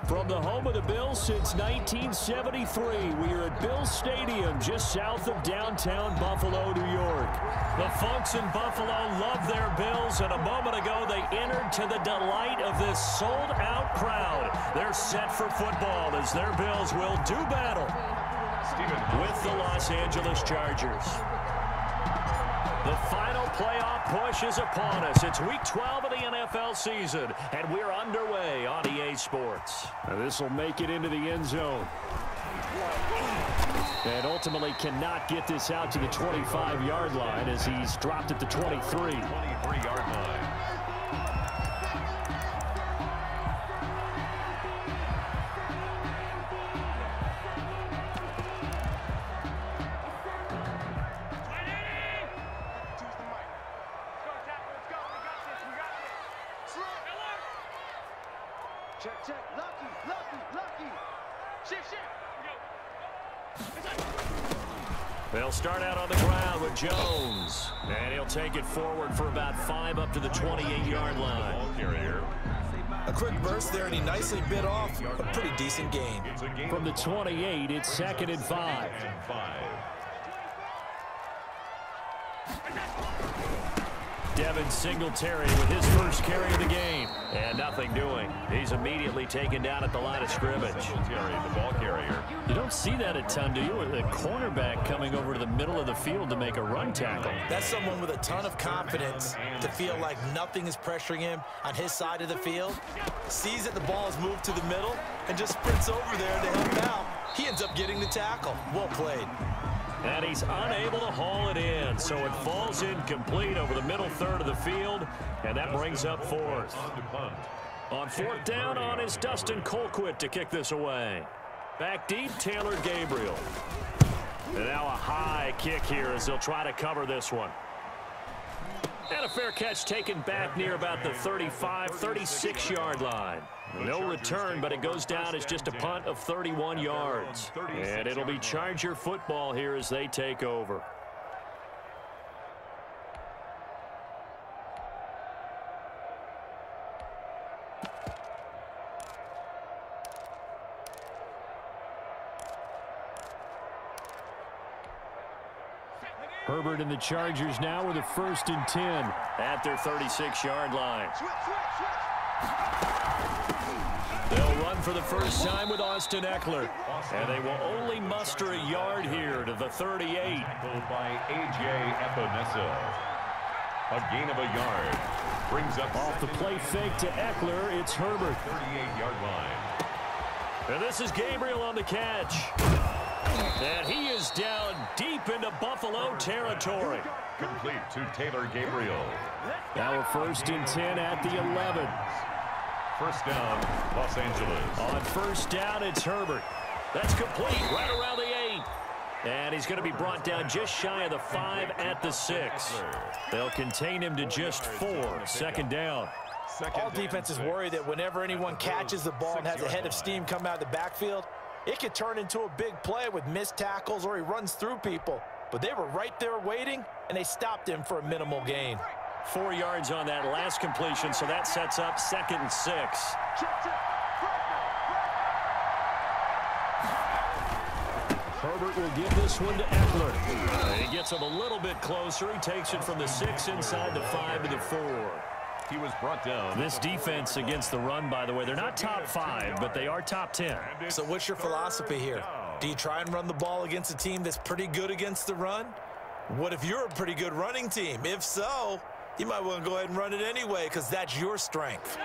From the home of the Bills since 1973, we are at Bills Stadium just south of downtown Buffalo, New York. The folks in Buffalo love their Bills, and a moment ago they entered to the delight of this sold-out crowd. They're set for football as their Bills will do battle with the Los Angeles Chargers. The final playoff push is upon us. It's Week 12 of the NFL season, and we're underway on EA Sports. This will make it into the end zone. And ultimately cannot get this out to the 25-yard line as he's dropped at the 23. 23-yard line. Check. Lucky. Shift. They'll start out on the ground with Jones. And he'll take it forward for about 5 up to the 28-yard line. A quick burst there, and he nicely bit off a pretty decent gain. From the 28, it's 2nd and 5. Devin Singletary with his first carry of the game. And nothing doing. He's immediately taken down at the line of scrimmage. Singletary, the ball carrier. You don't see that a ton, do you? With a cornerback coming over to the middle of the field to make a run tackle. That's someone with a ton of confidence to feel like nothing is pressuring him on his side of the field. Sees that the ball is moved to the middle and just sprints over there to help out. He ends up getting the tackle. Well played. And he's unable to haul it in, so it falls incomplete over the middle third of the field, and that brings up 4th. On 4th down on is Dustin Colquitt to kick this away. Back deep, Taylor Gabriel. And now a high kick here as they'll try to cover this one. And a fair catch taken back near about the 35, 36-yard line. No return, but it goes down as just a punt of 31 yards. And it'll be Charger football here as they take over. Herbert and the Chargers now with a 1st and 10 at their 36-yard line. They'll run for the first time with Austin Eckler. And they will only muster a yard here to the 38. By A.J. Epinesa. A gain of a yard. Brings up off the play fake to Eckler. It's Herbert. 38-yard line. And this is Gabriel on the catch. And he is down deep into Buffalo territory. Complete to Taylor Gabriel. Now a 1st and 10 at the 11. First down, Los Angeles. On 1st down, it's Herbert. That's complete right around the 8. And he's going to be brought down just shy of the 5 at the 6. They'll contain him to just 4. 2nd down. All defenses worry that whenever anyone catches the ball and has a head of steam come out of the backfield, it could turn into a big play with missed tackles or he runs through people. But they were right there waiting, and they stopped him for a minimal gain. 4 yards on that last completion, so that sets up 2nd and 6. Herbert will give this one to Eckler. And he gets him a little bit closer. He takes it from the 6 inside the 5 to the 4. He was brought down. This defense against the run, by the way, they're not top 5, but they are top 10. So what's your philosophy here? Do you try and run the ball against a team that's pretty good against the run? What if you're a pretty good running team? If so, you might want to go ahead and run it anyway because that's your strength.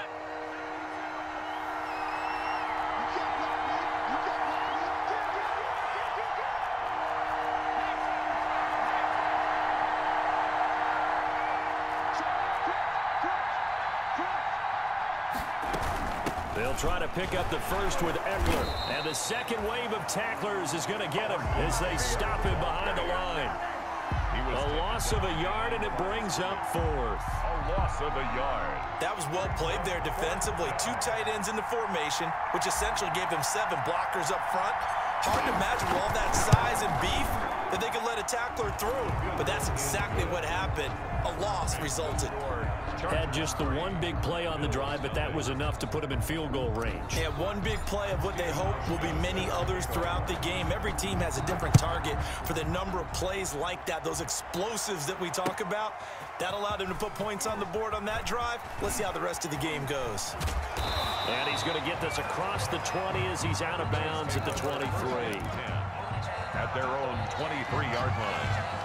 They'll try to pick up the first with Eckler. And the second wave of tacklers is going to get him as they stop him behind the line. A loss of a yard, and it brings up 4th. A loss of a yard. That was well played there defensively. 2 tight ends in the formation, which essentially gave them 7 blockers up front. Hard to imagine with all that size and beef that they could let a tackler through. But that's exactly what happened. A loss resulted. Had just the one big play on the drive, but that was enough to put him in field goal range. Yeah, one big play of what they hope will be many others throughout the game. Every team has a different target for the number of plays like that, those explosives that we talk about. That allowed him to put points on the board on that drive. Let's see how the rest of the game goes. And he's going to get this across the 20 as he's out of bounds at the 23. At their own 23-yard line.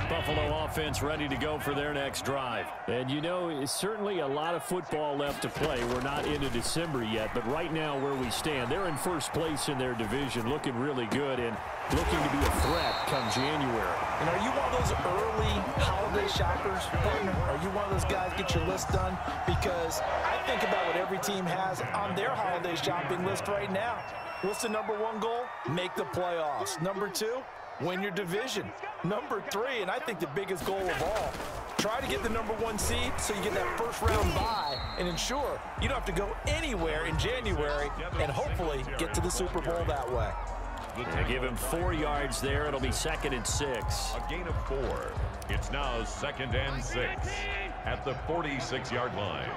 Buffalo offense ready to go for their next drive. And you know, it's certainly a lot of football left to play. We're not into December yet, but right now where we stand, they're in first place in their division, looking really good and looking to be a threat come January. And are you one of those early holiday shoppers, partner? Are you one of those guys get your list done? Because I think about what every team has on their holiday shopping list right now. What's the number one goal? Make the playoffs. Number two, win your division. Number three, and I think the biggest goal of all, try to get the number one seed so you get that first round bye and ensure you don't have to go anywhere in January and hopefully get to the Super Bowl that way. They give him 4 yards there. It'll be 2nd and 6. A gain of 4. It's now 2nd and 6 at the 46-yard line.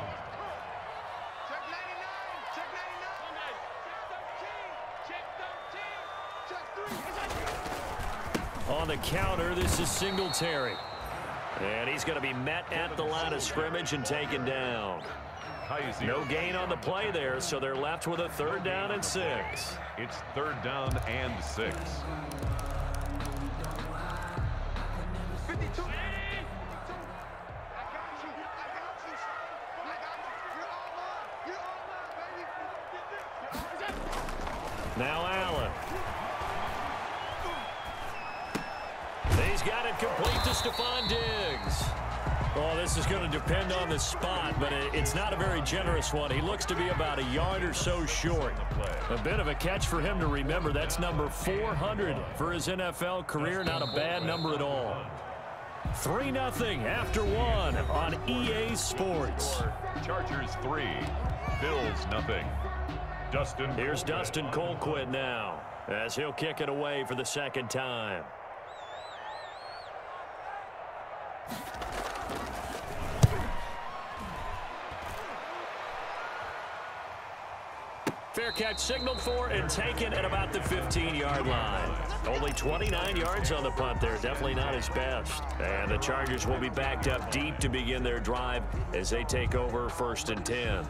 On the counter, this is Singletary. And he's going to be met at the line of scrimmage and taken down. No gain on the play there, so they're left with a 3rd down and 6. It's 3rd down and 6. Now Allen. He's got it complete to Stephon Diggs. Oh, this is going to depend on the spot, but it's not a very generous one. He looks to be about a yard or so short. A bit of a catch for him to remember. That's number 400 for his NFL career. Not a bad number at all. 3-0 after 1 on EA Sports. Chargers 3, Bills 0. Here's Dustin Colquitt now as he'll kick it away for the 2nd time. Fair catch signaled for and taken at about the 15-yard line. Only 29 yards on the punt there. Definitely not his best. And the Chargers will be backed up deep to begin their drive as they take over 1st and 10.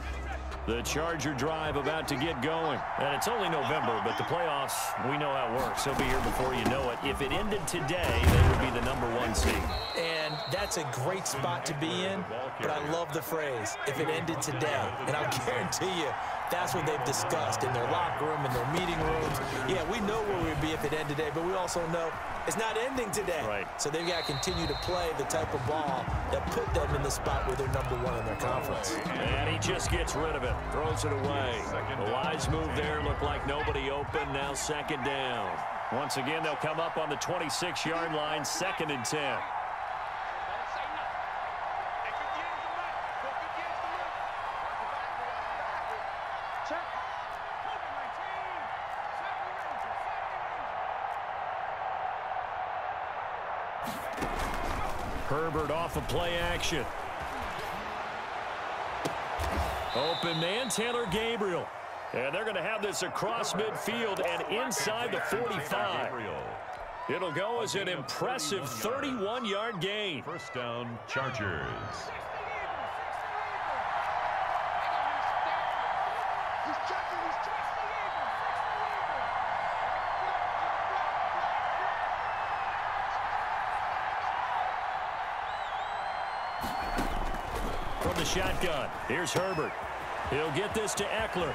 The Charger drive about to get going. And it's only November, but the playoffs, we know how it works. They'll be here before you know it. If it ended today, they would be the number 1 seed. And that's a great spot to be in, but I love the phrase, if it ended today. And I'll guarantee you, that's what they've discussed in their locker room, in their meeting rooms. Yeah, we know where we'd be if it ended today, but we also know it's not ending today. Right. So they've got to continue to play the type of ball that put them in the spot where they're number 1 in their conference. And he just gets rid of it, throws it away. A wise move there, looked like nobody open, now 2nd down. Once again, they'll come up on the 26-yard line, 2nd and 10. Herbert off of play action. Open man, Taylor Gabriel. And they're going to have this across midfield and inside the 45. It'll go as an impressive 31-yard gain. 1st down, Chargers. From the shotgun, here's Herbert. He'll get this to Eckler.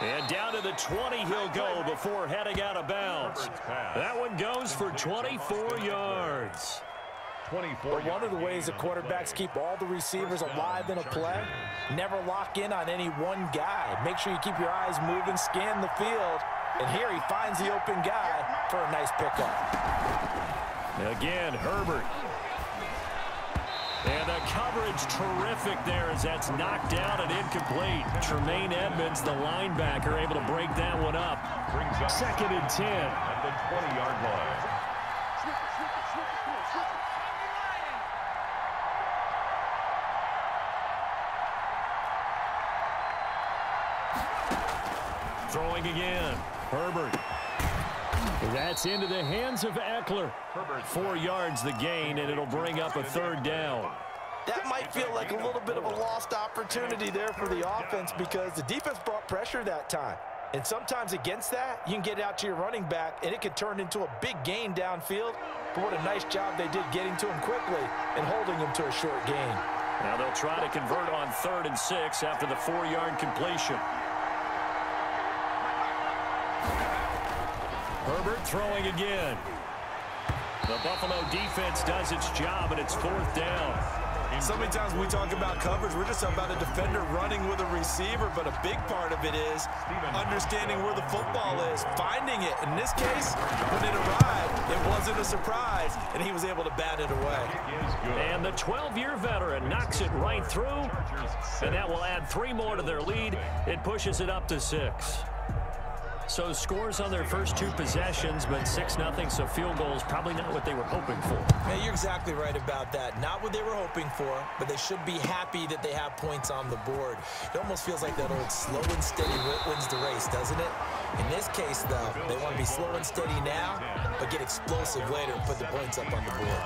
And down to the 20 he'll go before heading out of bounds. That one goes for 24 yards. But one of the ways the quarterbacks keep all the receivers alive in a play, never lock in on any one guy. Make sure you keep your eyes moving, scan the field. And here he finds the open guy for a nice pickup. Again, Herbert. And the coverage terrific there as that's knocked down and incomplete. Tremaine Edmonds, the linebacker, able to break that one up. Second and 10. At the 20-yard line. Throwing again. Herbert. That's into the hands of Eckler. 4 yards the gain, and it'll bring up a third down. That might feel like a little bit of a lost opportunity there for the offense because the defense brought pressure that time. And sometimes against that, you can get out to your running back, and it could turn into a big gain downfield. But what a nice job they did getting to him quickly and holding him to a short gain. Now they'll try to convert on 3rd and 6 after the 4-yard completion. Herbert throwing again. The Buffalo defense does its job, and it's 4th down. So many times when we talk about coverage, we're just about a defender running with a receiver, but a big part of it is understanding where the football is, finding it. In this case, when it arrived, it wasn't a surprise, and he was able to bat it away. And the 12-year veteran knocks it right through, and that will add 3 more to their lead. It pushes it up to 6. So scores on their first 2 possessions, but 6-0, so field goals probably not what they were hoping for. Yeah, you're exactly right about that. Not what they were hoping for, but they should be happy that they have points on the board. It almost feels like that old slow and steady wins the race, doesn't it? In this case, though, they want to be slow and steady now, but get explosive later and put the points up on the board.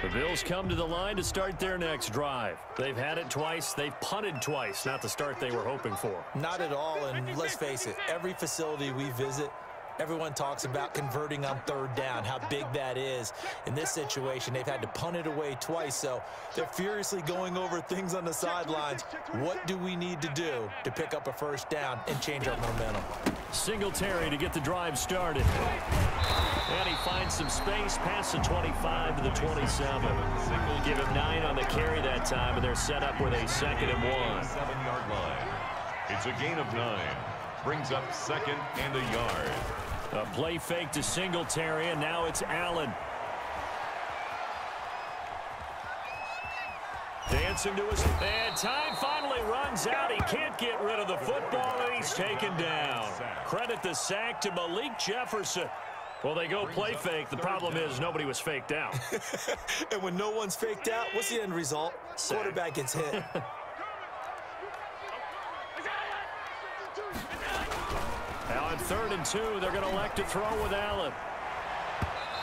The Bills come to the line to start their next drive. They've had it twice. They've punted twice. Not the start they were hoping for. Not at all, and let's face it, every facility we visit, everyone talks about converting on 3rd down, how big that is. In this situation, they've had to punt it away twice, so they're furiously going over things on the sidelines. What do we need to do to pick up a 1st down and change our momentum? Singletary to get the drive started. And he finds some space past the 25 to the 27. Give him 9 on the carry that time, and they're set up with a 2nd and 1. 7-yard line. It's a gain of 9. Brings up 2nd and a yard. A play fake to Singletary, and now it's Allen. Dancing to his... And time finally runs out. He can't get rid of the football, and he's taken down. Credit the sack to Malik Jefferson. Well, they go play fake. The problem is nobody was faked out. And when no one's faked out, what's the end result? Sack. Quarterback gets hit. Now on 3rd and 2, they're going to elect to throw with Allen.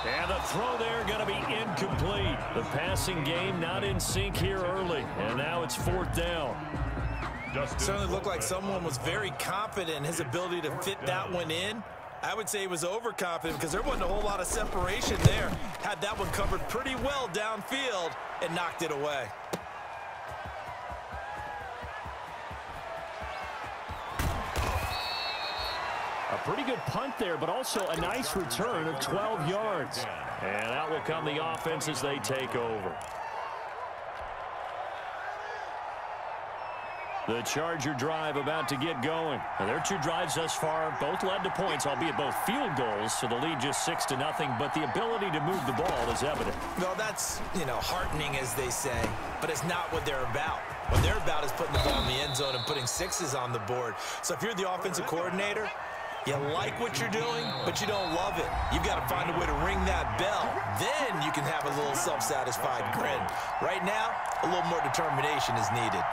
And the throw there going to be incomplete. The passing game not in sync here early. And now it's 4th down. Certainly looked like someone was very confident in his ability to fit that one in. I would say he was overconfident because there wasn't a whole lot of separation there. Had that one covered pretty well downfield and knocked it away. A pretty good punt there, but also a nice return of 12 yards. And out will come the offense as they take over. The Charger drive about to get going. And their 2 drives thus far both led to points, albeit both field goals, so the lead just 6-0, but the ability to move the ball is evident. Well, that's, heartening, as they say, but it's not what they're about. What they're about is putting the ball in the end zone and putting 6s on the board. So if you're the offensive coordinator, you like what you're doing, but you don't love it. You've got to find a way to ring that bell. Then you can have a little self-satisfied grin. Right now, a little more determination is needed.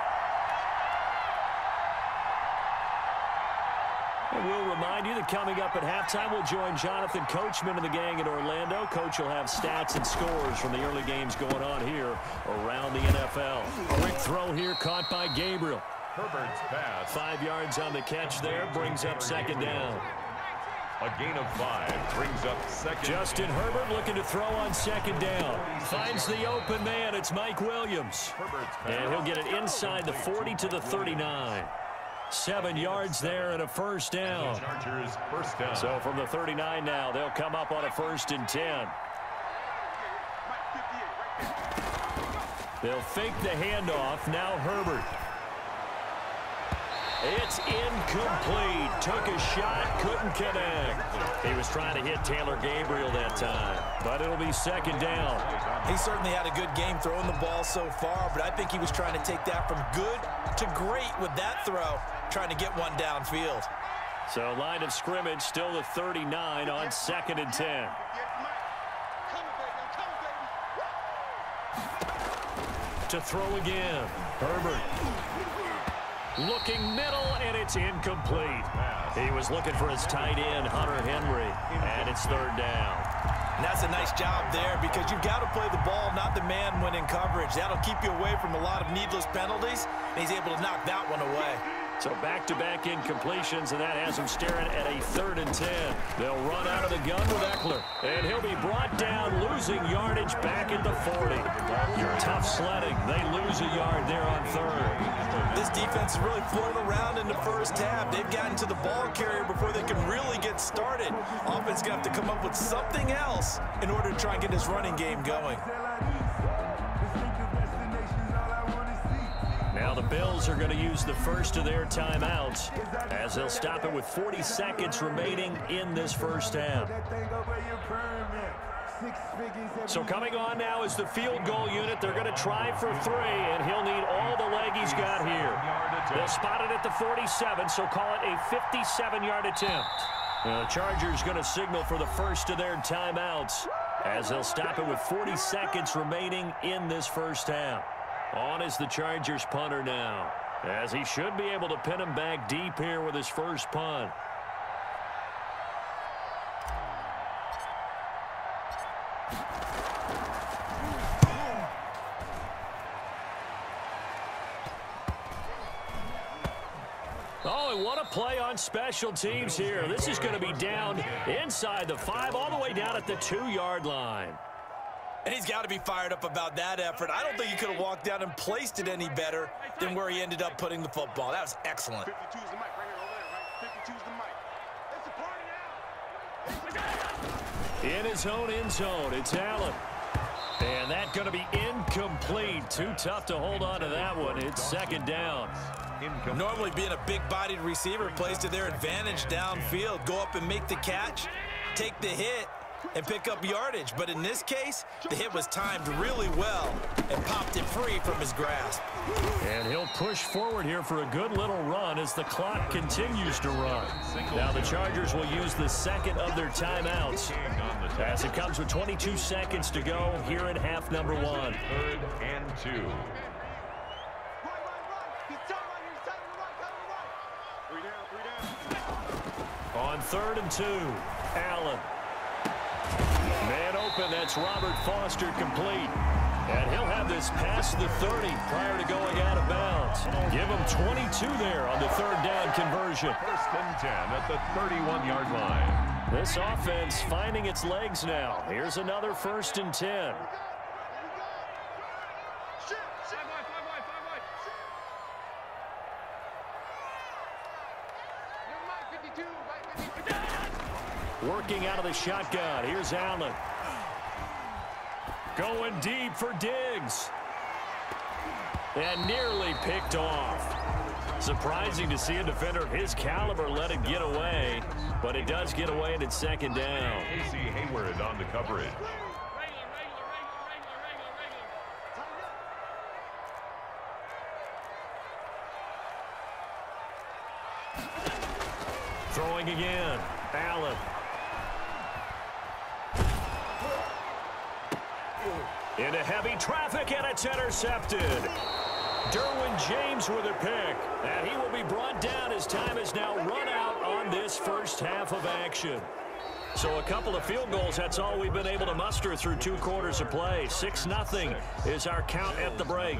And we'll remind you that coming up at halftime, we'll join Jonathan Coachman and the gang in Orlando. Coach will have stats and scores from the early games going on here around the NFL. Quick throw here caught by Gabriel. Herbert's pass. 5 yards on the catch there, brings up 2nd down. A gain of 5 brings up 2nd. Justin Herbert looking to throw on 2nd down. Finds the open man. It's Mike Williams. And he'll get it inside the 40 to the 39. 7 yards there and a 1st down. Chargers 1st down. So from the 39 now, they'll come up on a 1st and 10. They'll fake the handoff. Now Herbert. It's incomplete. Took a shot, couldn't connect. He was trying to hit Taylor Gabriel that time, but it'll be second down. He certainly had a good game throwing the ball so far, but I think he was trying to take that from good to great with that throw, trying to get one downfield. So line of scrimmage still the 39 on 2nd and 10. To throw again. Herbert. Looking middle, and it's incomplete. He was looking for his tight end, Hunter Henry, and it's 3rd down. And that's a nice job there because you've got to play the ball, not the man when in coverage. That'll keep you away from a lot of needless penalties, and he's able to knock that one away. So back-to-back incompletions, and that has him staring at a 3rd and 10. They'll run out of the gun with Eckler, and he'll be brought down, losing yardage back at the 40. Tough sledding. They lose a yard there on 3rd. This defense is really flown around in the first half. They've gotten to the ball carrier before they can really get started. Offense going to have to come up with something else in order to try and get this running game going. Now the Bills are going to use the first of their timeouts as they'll stop it with 40 seconds remaining in this first half. So coming on now is the field goal unit. They're going to try for 3, and he'll need all the leg he's got here. They'll spot it at the 47, so call it a 57-yard attempt. Now the Chargers going to signal for the first of their timeouts as they'll stop it with 40 seconds remaining in this first half. On is the Chargers punter now, as he should be able to pin him back deep here with his first punt. Oh, and what a play on special teams here. This is going to be down inside the 5, all the way down at the 2-yard line. And he's got to be fired up about that effort. I don't think he could have walked down and placed it any better than where he ended up putting the football. That was excellent. 52's the mic right here over there, right? 52's the mic. It's a party now. In his own end zone, it's Allen. And that's going to be incomplete. Too tough to hold on to that one. It's 2nd down. Normally being a big-bodied receiver plays to their advantage downfield. Go up and make the catch, take the hit, and pick up yardage. But in this case, the hit was timed really well and popped it free from his grasp. And he'll push forward here for a good little run as the clock continues to run. Now the Chargers will use the second of their timeouts as it comes with 22 seconds to go here in half number 1. 3rd and 2. On 3rd and 2, Allen. Man open, that's Robert Foster complete. And he'll have this past the 30 prior to going out of bounds. Give him 22 there on the 3rd down conversion. 1st and 10 at the 31-yard line. This offense finding its legs now. Here's another 1st and 10. Working out of the shotgun. Here's Allen. Going deep for Diggs. And nearly picked off. Surprising to see a defender of his caliber let it get away. But it does get away, and it's 2nd down. Casey Hayward on the coverage. Throwing again. Allen. Into heavy traffic, and it's intercepted. Derwin James with a pick. And he will be brought down as time is now run out on this first half of action. So a couple of field goals, that's all we've been able to muster through 2 quarters of play. 6-0 is our count at the break.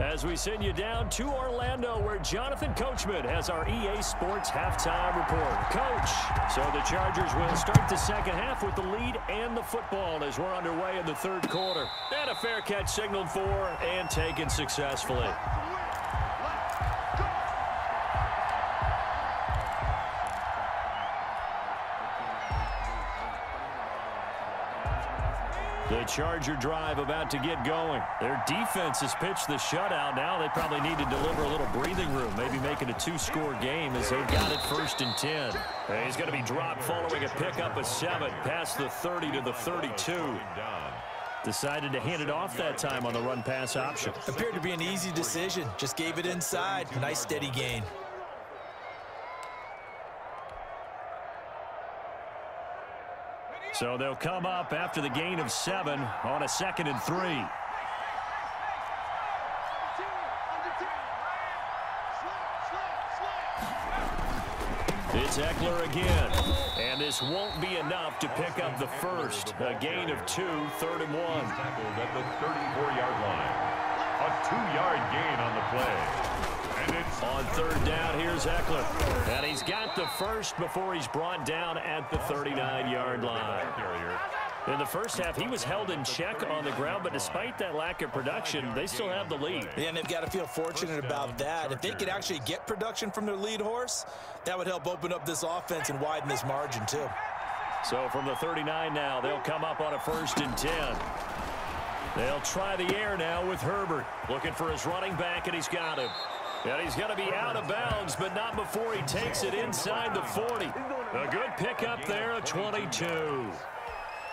As we send you down to Orlando, where Jonathan Coachman has our EA Sports halftime report. Coach, so the Chargers will start the second half with the lead and the football as we're underway in the 3rd quarter. And a fair catch signaled for and taken successfully. The The Charger drive about to get going. Their defense has pitched the shutout. Now they probably need to deliver a little breathing room, maybe make it a 2-score game as they've got it 1st and 10. He's going to be dropped following a pickup of 7 past the 30 to the 32. Decided to hand it off that time on the run-pass option. Appeared to be an easy decision. Just gave it inside. Nice steady gain. So they'll come up after the gain of 7 on a 2nd and 3. It's Eckler again. And this won't be enough to pick up the first. A gain of 2, 3rd and 1. Tackled at the 34-yard line. A 2-yard gain on the play. And it's on 3rd down, here's Eckler. And he's got the first before he's brought down at the 39-yard line. In the first half, he was held in check on the ground, but despite that lack of production, they still have the lead. Yeah, and they've got to feel fortunate about that. If they could actually get production from their lead horse, that would help open up this offense and widen this margin, too. So from the 39 now, they'll come up on a 1st and 10. They'll try the air now with Herbert. Looking for his running back, and he's got him. And he's going to be out of bounds, but not before he takes it inside the 40. A good pickup there, a 22.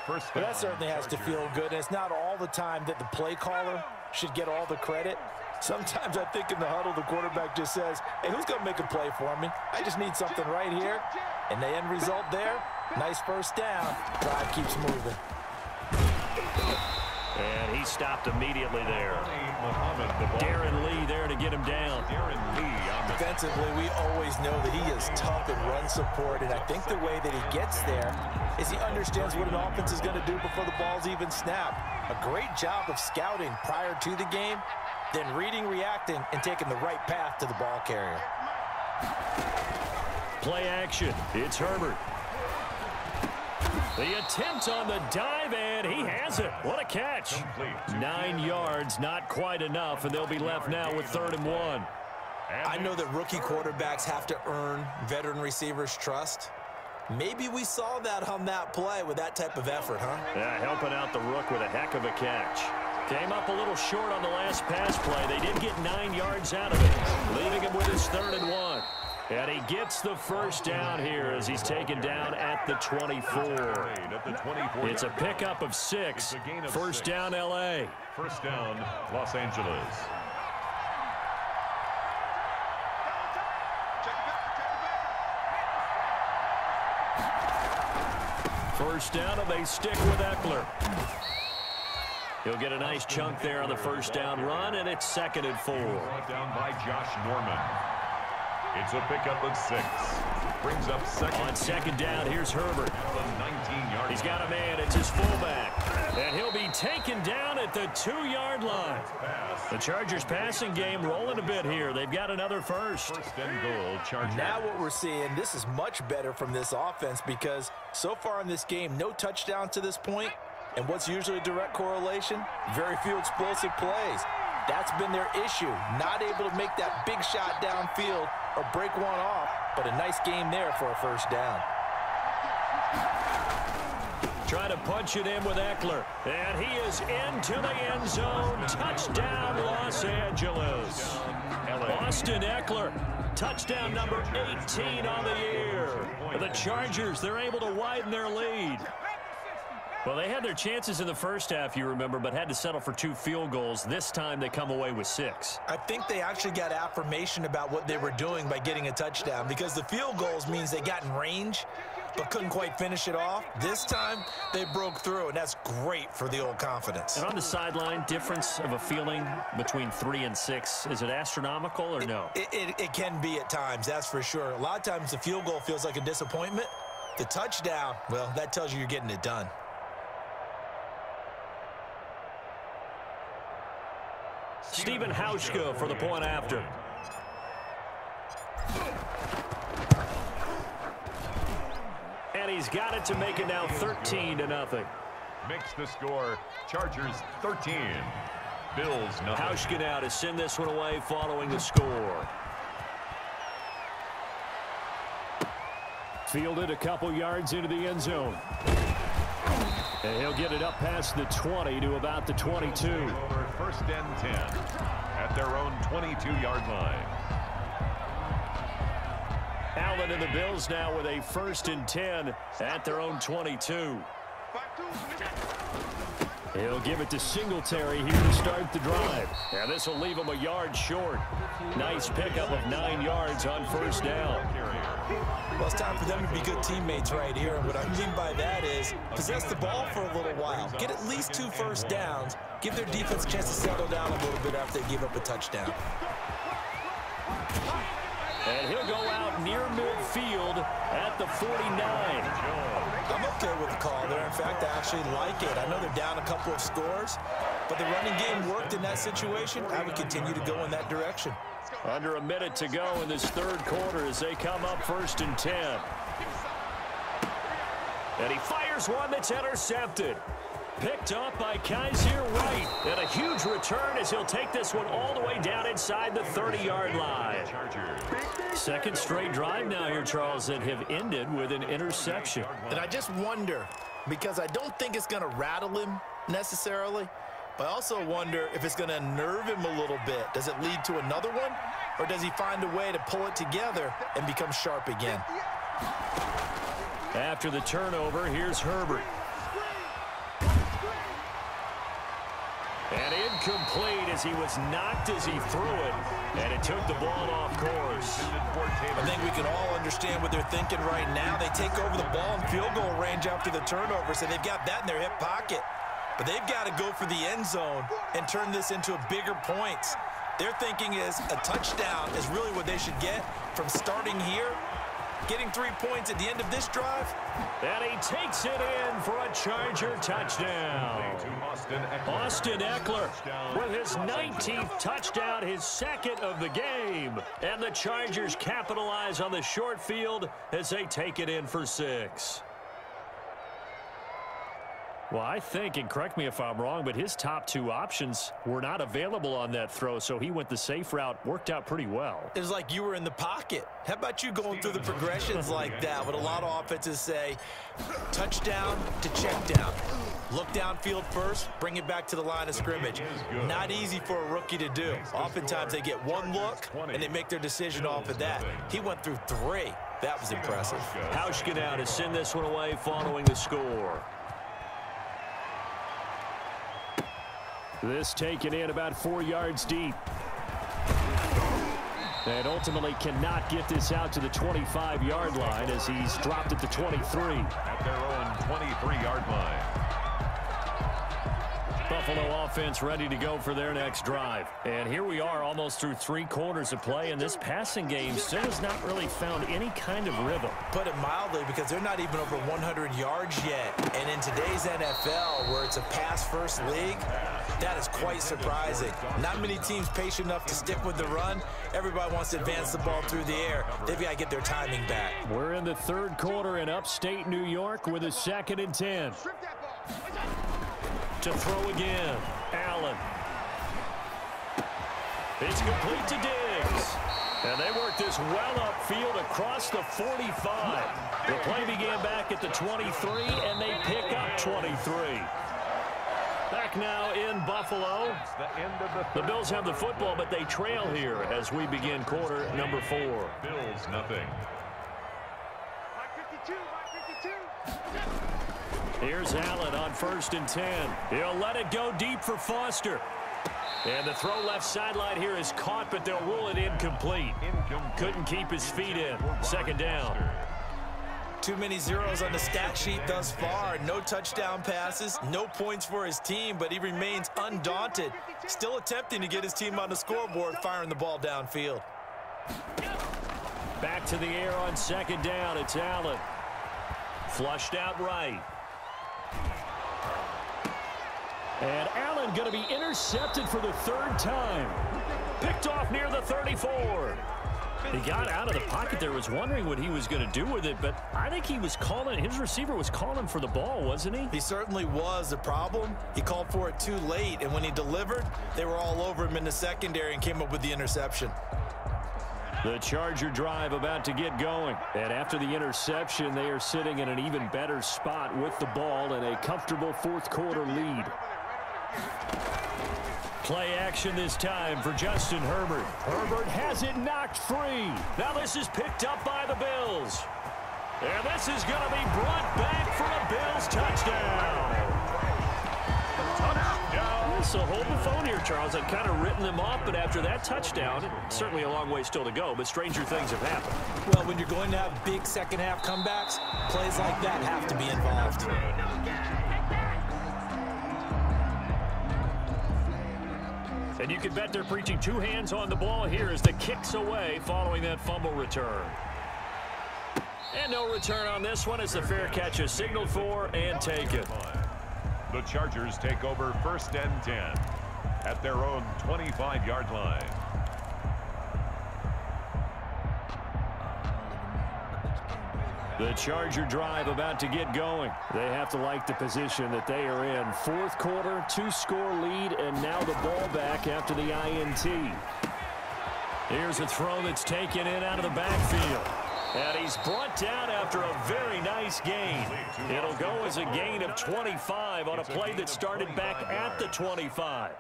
Well, that certainly has to feel good. And it's not all the time that the play caller should get all the credit. Sometimes I think in the huddle, the quarterback just says, hey, who's going to make a play for me? I just need something right here. And the end result there, nice 1st down. Drive keeps moving. And he stopped immediately there. Darren Lee there to get him down. Defensively, we always know that he is tough in run support, and I think the way that he gets there is he understands what an offense is going to do before the ball's even snapped. A great job of scouting prior to the game, then reading, reacting, and taking the right path to the ball carrier. Play action. It's Herbert. The attempt on the dive, and he has it. What a catch. 9 yards, not quite enough, and they'll be left now with 3rd and 1. I know that rookie quarterbacks have to earn veteran receivers' trust. Maybe we saw that on that play with that type of effort, huh? Yeah, helping out the rook with a heck of a catch. Came up a little short on the last pass play. They did get 9 yards out of it, leaving him with his 3rd and 1. And he gets the 1st down here as he's taken down at the 24. It's a pickup of 6. 1st down, L.A. 1st down, Los Angeles. First down, and they stick with Eckler. He'll get a nice chunk there on the 1st down run, and it's 2nd and 4. Brought down by Josh Norman. It's a pickup of 6. Brings up 2nd. On 2nd down, here's Herbert. He's got a man. It's his fullback. And he'll be taken down at the 2-yard line. The Chargers passing game rolling a bit here. They've got another first. 1st and goal, Chargers. Now what we're seeing, this is much better from this offense because so far in this game, no touchdown to this point. And what's usually a direct correlation? Very few explosive plays. That's been their issue. Not able to make that big shot downfield or break one off, but a nice game there for a 1st down. Trying to punch it in with Eckler. And he is into the end zone. Touchdown, Los Angeles. Austin Eckler, touchdown number 18 on the year. The Chargers, they're able to widen their lead. Well, they had their chances in the first half, you remember, but had to settle for 2 field goals. This time they come away with 6. I think they actually got affirmation about what they were doing by getting a touchdown because the field goals means they got in range but couldn't quite finish it off. This time they broke through, and that's great for the old confidence. And on the sideline, difference of a feeling between 3 and 6, is it astronomical or no? It can be at times, that's for sure. A lot of times the field goal feels like a disappointment. The touchdown, well, that tells you you're getting it done. Stephen Hauschka for the point after. And he's got it to make it now 13-0. Makes the score, Chargers 13. Bills nothing. Hauschka now to send this one away following the score. Fielded a couple yards into the end zone. And he'll get it up past the 20 to about the 22. First and 10 at their own 22-yard line. Allen and the Bills now with a 1st and 10 at their own 22. He'll give it to Singletary here to start the drive. And this will leave him a yard short. Nice pickup of 9 yards on 1st down. Well, it's time for them to be good teammates right here. And what I mean by that is possess the ball for a little while. Get at least 2 first downs. Give their defense a chance to settle down a little bit after they give up a touchdown. And he'll go out near midfield at the 49. I'm okay with the call there. In fact, I actually like it. I know they're down a couple of scores, but the running game worked in that situation. I would continue to go in that direction. Under a minute to go in this 3rd quarter as they come up 1st and 10. And he fires one that's intercepted. Picked up by Kaiser White. And a huge return as he'll take this one all the way down inside the 30-yard line. 2nd straight drive now here, Charles, that have ended with an interception. And I just wonder, because I don't think it's going to rattle him necessarily, but I also wonder if it's going to unnerve him a little bit. Does it lead to another one, or does he find a way to pull it together and become sharp again? After the turnover, here's Herbert. And incomplete as he was knocked as he threw it, and it took the ball off course. I think we can all understand what they're thinking right now. They take over the ball in field goal range after the turnover, so they've got that in their hip pocket. But they've got to go for the end zone and turn this into bigger points. Their thinking is a touchdown is really what they should get from starting here. Getting 3 points at the end of this drive. And he takes it in for a Charger touchdown. Austin Eckler with his 19th touchdown, his 2nd of the game. And the Chargers capitalize on the short field as they take it in for 6. Well, I think, and correct me if I'm wrong, but his top 2 options were not available on that throw, so he went the safe route. Worked out pretty well. It was like you were in the pocket. How about you going through the progressions like that? What a lot of offenses say, touchdown to check down. Look downfield first, bring it back to the line of scrimmage. Not easy for a rookie to do. Oftentimes they get 1 look, and they make their decision off of that. He went through 3. That was impressive. Hauschka now to send this one away following the score. This taken in about 4 yards deep. And ultimately cannot get this out to the 25-yard line as he's dropped at the 23. At their own 23-yard line. Buffalo offense ready to go for their next drive. And here we are almost through 3 quarters of play, and this passing game still has not really found any kind of rhythm. Put it mildly, because they're not even over 100 yards yet. And in today's NFL, where it's a pass-first league, that is quite surprising. Not many teams patient enough to stick with the run. Everybody wants to advance the ball through the air. They've got to get their timing back. We're in the 3rd quarter in upstate New York with a 2nd and 10. To throw again, Allen. It's complete to Diggs. And they work this well upfield across the 45. The play began back at the 23, and they pick up 23. Back now in Buffalo. The Bills have the football, but they trail here as we begin quarter number 4. Bills nothing. Here's Allen on 1st and 10. He'll let it go deep for Foster. And the throw left sideline here is caught, but they'll rule it incomplete. Couldn't keep his feet in. 2nd down. Too many zeros on the stat sheet thus far. No touchdown passes, no points for his team, but he remains undaunted. Still attempting to get his team on the scoreboard, firing the ball downfield. Back to the air on 2nd down. It's Allen. Flushed out right. And Allen going to be intercepted for the 3rd time. Picked off near the 34. He got out of the pocket there, was wondering what he was going to do with it, but I think he was calling, his receiver was calling for the ball, wasn't he? He certainly was. The problem, he called for it too late, and when he delivered, they were all over him in the secondary and came up with the interception. The Charger drive about to get going. And after the interception, they are sitting in an even better spot with the ball and a comfortable fourth quarter lead. Play action this time for Justin Herbert. Herbert has it knocked free. Now this is picked up by the Bills. And this is going to be brought back for a Bills touchdown. So hold the phone here, Charles. I've kind of written them off, but after that touchdown, certainly a long way still to go, but stranger things have happened. Well, when you're going to have big second-half comebacks, plays like that have to be involved. And you can bet they're preaching two hands on the ball here as the kick's away following that fumble return. And no return on this one as the fair catch is signaled for and taken. The Chargers take over 1st and 10 at their own 25-yard line. The Charger drive about to get going. They have to like the position that they are in. Fourth quarter, 2-score lead, and now the ball back after the INT. Here's a throw that's taken in out of the backfield. And he's brought down after a very nice gain. It'll go as a gain of 25 on a play that started back at the 25.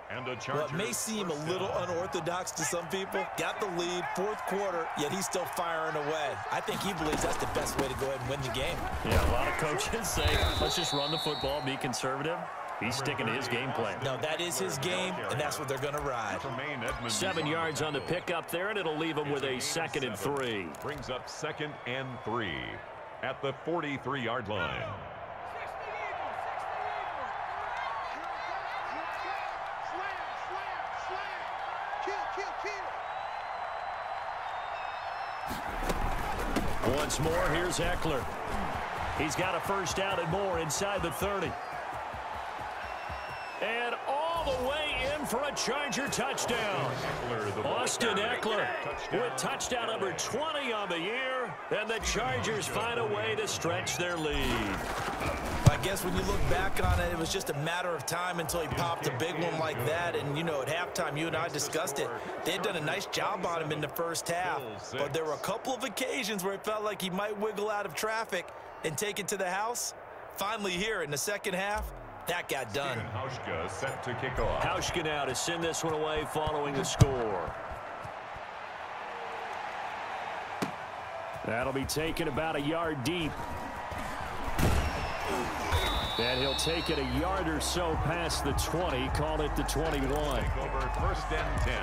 Well, it may seem a little unorthodox to some people. Got the lead, fourth quarter, yet he's still firing away. I think he believes that's the best way to go ahead and win the game. Yeah, a lot of coaches say, let's just run the football, be conservative. He's sticking to his game plan. No, that is his game, and that's what they're going to ride. 7 yards on the pickup there, and it'll leave him with a 2nd and 3. Brings up 2nd and 3 at the 43-yard line. Once more, here's Eckler. He's got a first down and more inside the 30. And all the way in for a Charger touchdown. Austin Eckler with touchdown number 20 on the year. And the Chargers find a way to stretch their lead. I guess when you look back on it, it was just a matter of time until he popped a big one like that. And, you know, at halftime, you and I discussed it. They had done a nice job on him in the first half. But there were a couple of occasions where it felt like he might wiggle out of traffic and take it to the house. Finally here in the second half, that got done. Hauschka set to kick off. Hauschka now to send this one away following the score. That'll be taken about a yard deep. And he'll take it a yard or so past the 20, call it the 21. Take over 1st and 10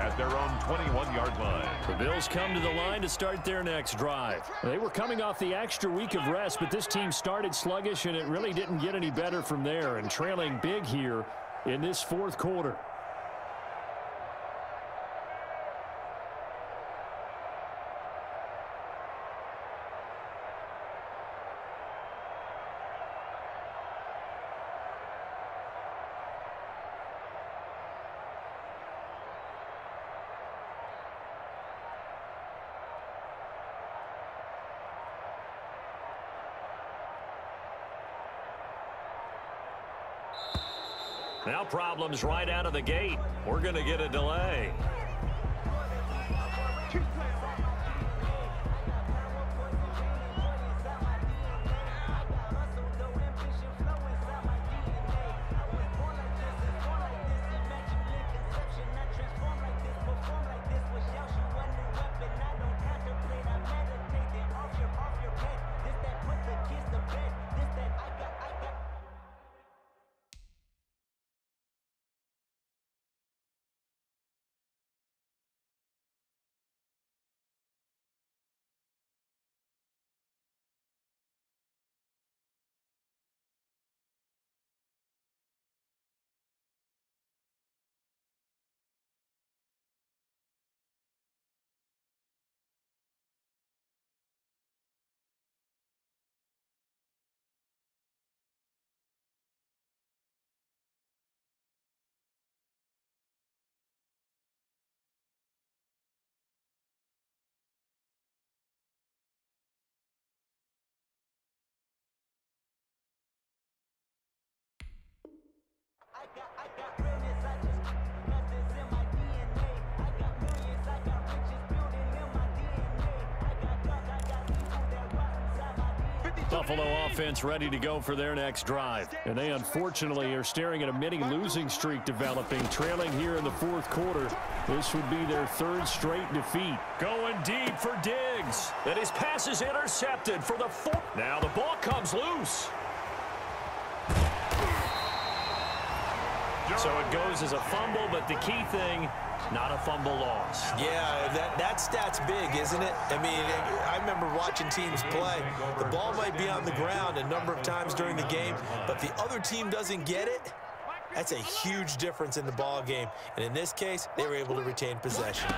at their own 21-yard line. The Bills come to the line to start their next drive. They were coming off the extra week of rest, but this team started sluggish, and it really didn't get any better from there, and trailing big here in this fourth quarter. Now problems right out of the gate. We're going to get a delay. Buffalo offense ready to go for their next drive. And they unfortunately are staring at a mini losing streak developing, trailing here in the fourth quarter. This would be their third straight defeat. Going deep for Diggs. And his pass is intercepted for the fourth. Now the ball comes loose. So it goes as a fumble, but the key thing, not a fumble loss. Yeah, that stat's big, isn't it? I mean, I remember watching teams play. The ball might be on the ground a number of times during the game, but the other team doesn't get it. That's a huge difference in the ball game. And in this case, they were able to retain possession.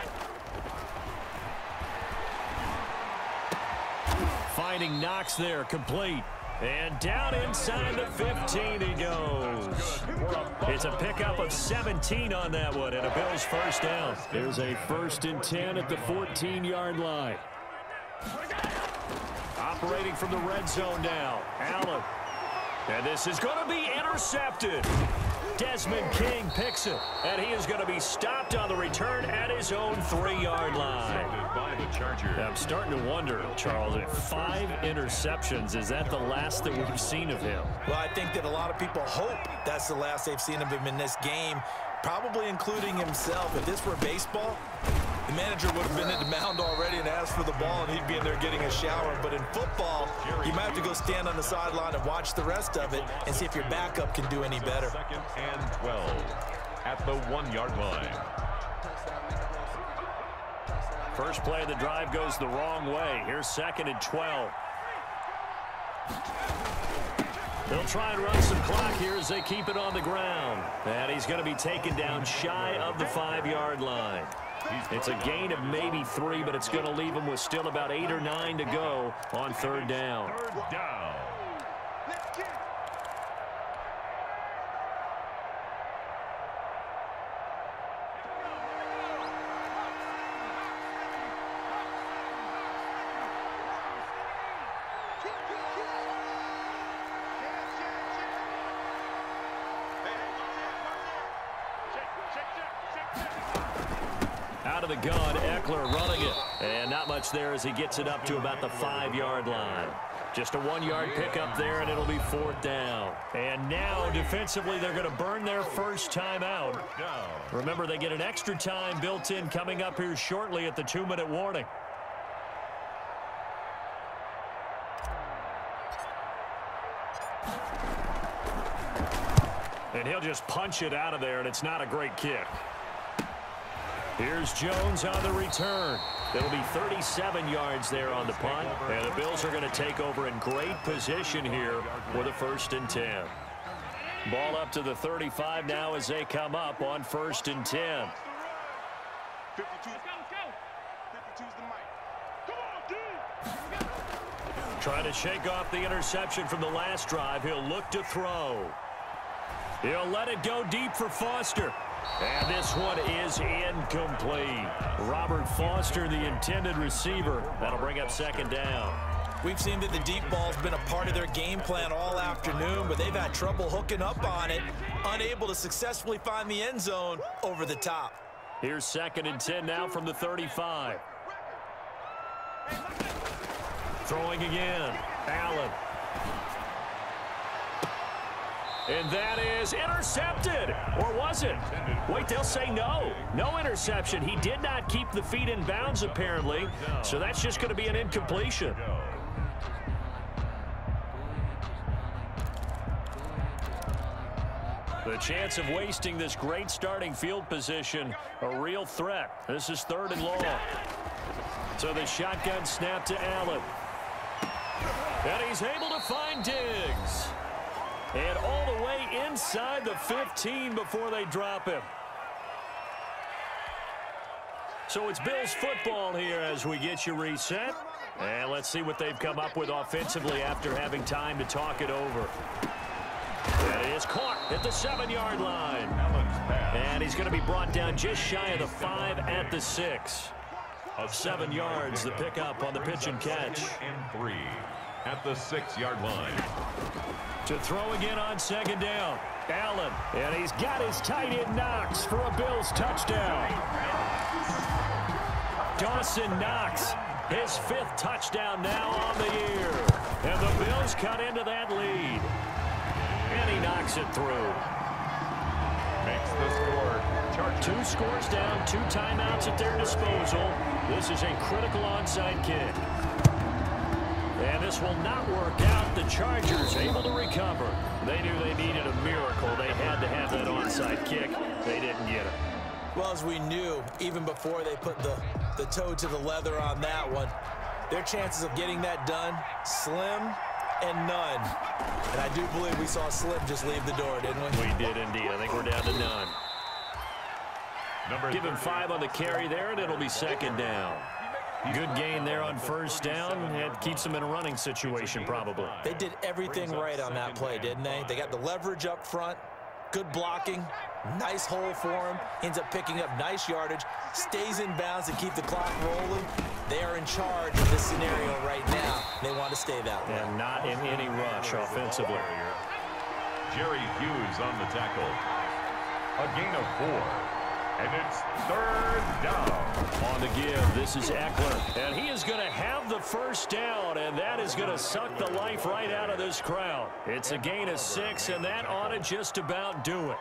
Finding Knox there, complete. And down inside the 15 he goes. It's a pickup of 17 on that one and a Bills first down. There's a 1st and 10 at the 14-yard line. Operating from the red zone now, Allen. And this is going to be intercepted. Desmond King picks it, and he is going to be stopped on the return at his own 3-yard line. I'm starting to wonder, Charles, at 5 interceptions, is that the last that we've seen of him? Well, I think that a lot of people hope that's the last they've seen of him in this game, probably including himself. If this were baseball, the manager would have been at the mound already and asked for the ball, and he'd be in there getting a shower. But in football, you might have to go stand on the sideline and watch the rest of it and see if your backup can do any better. 2nd and 12 at the 1-yard line. First play of the drive goes the wrong way. Here's 2nd and 12. They'll try and run some clock here as they keep it on the ground. And he's going to be taken down shy of the 5-yard line. It's a gain of maybe 3, but it's going to leave him with still about 8 or 9 to go on 3rd down. 3rd down. Out of the gun, Eckler running it. And not much there as he gets it up to about the 5-yard line. Just a 1-yard pickup there, and it'll be 4th down. And now, defensively, they're going to burn their first time out. Remember, they get an extra time built in coming up here shortly at the 2-minute warning. And he'll just punch it out of there, and it's not a great kick. Here's Jones on the return. It'll be 37 yards there on the punt. And the Bills are going to take over in great position here with a 1st and 10. Ball up to the 35 now as they come up on 1st and 10. 52's the mic. Come on, dude. Trying to shake off the interception from the last drive. He'll look to throw. He'll let it go deep for Foster. And this one is incomplete. Robert Foster, the intended receiver. That'll bring up 2nd down. We've seen that the deep ball's been a part of their game plan all afternoon, but they've had trouble hooking up on it, unable to successfully find the end zone over the top. Here's 2nd and 10 now from the 35. Throwing again. Allen. And that is intercepted. Or was it? Wait, they'll say no. No interception. He did not keep the feet in bounds, apparently. So that's just going to be an incompletion. The chance of wasting this great starting field position, a real threat. This is 3rd and long. So the shotgun snap to Allen. And he's able to find Diggs. And all the way inside the 15 before they drop him. So it's Bills football here as we get you reset. And let's see what they've come up with offensively after having time to talk it over. And it is caught at the 7-yard line. And he's going to be brought down just shy of the 5 at the 6. 7 yards, the pickup on the pitch and catch. 2nd and 3 at the 6-yard line. To throw again on 2nd down. Allen. And he's got his tight end Knox for a Bills touchdown. Dawson Knox His 5th touchdown now on the year. And the Bills cut into that lead. And he knocks it through. Makes the score. Chargers. 2 scores down, 2 timeouts at their disposal. This is a critical onside kick. And this will not work out. The Chargers able to recover. They knew they needed a miracle. They had to have that onside kick. They didn't get it. Well, as we knew, even before they put the toe to the leather on that one, their chances of getting that done, slim and none. And I do believe we saw Slim just leave the door, didn't we? We did indeed. I think we're down to none. Give him 5 on the carry there, and it'll be 2nd down. Good gain there on 1st down. It keeps them in a running situation, probably. They did everything right on that play, didn't they? They got the leverage up front, good blocking, nice hole for him, ends up picking up nice yardage, stays in bounds to keep the clock rolling. They are in charge of this scenario right now. They want to stay that way. And not in any rush offensively. Jerry Hughes on the tackle. A gain of 4. And it's 3rd down. On the give, this is Eckler. And he is going to have the 1st down, and that is going to suck the life right out of this crowd. It's a gain of 6, and that ought to just about do it.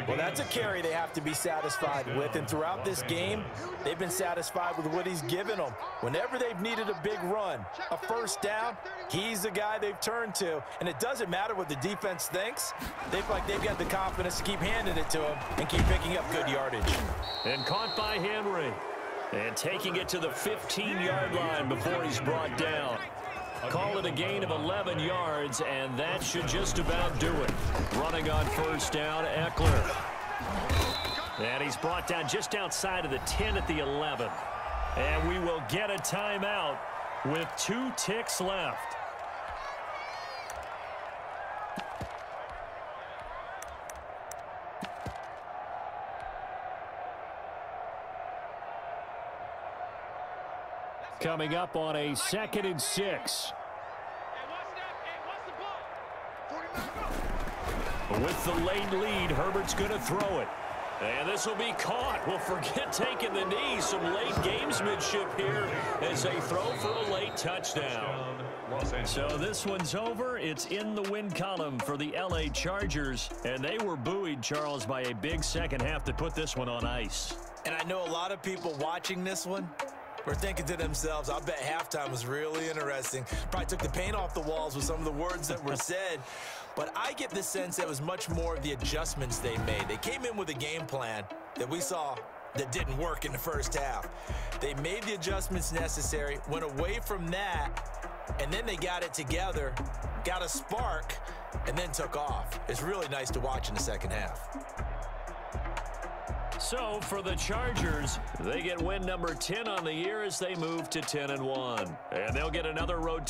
Well, that's a carry they have to be satisfied with, and throughout this game, they've been satisfied with what he's given them. Whenever they've needed a big run, a 1st down, he's the guy they've turned to, and it doesn't matter what the defense thinks. They feel like they've got the confidence to keep handing it to him and keep picking up good yardage. And caught by Henry, and taking it to the 15-yard line before he's brought down. Call it a gain of 11 yards, and that should just about do it. Running on 1st down, Eckler. And he's brought down just outside of the 10 at the 11. And we will get a timeout with 2 ticks left. Coming up on a 2nd and 6. With the late lead, Herbert's going to throw it. And this will be caught. Well, forget taking the knee. Some late gamesmanship here as they throw for a late touchdown. So this one's over. It's in the win column for the L.A. Chargers. And they were buoyed, Charles, by a big second half to put this one on ice. And I know a lot of people watching this one were thinking to themselves, I bet halftime was really interesting. Probably took the paint off the walls with some of the words that were said. But I get the sense that it was much more of the adjustments they made. They came in with a game plan that we saw that didn't work in the 1st half. They made the adjustments necessary, went away from that, and then they got it together, got a spark, and then took off. It's really nice to watch in the 2nd half. So for the Chargers, they get win number 10 on the year as they move to 10-1. And they'll get another road.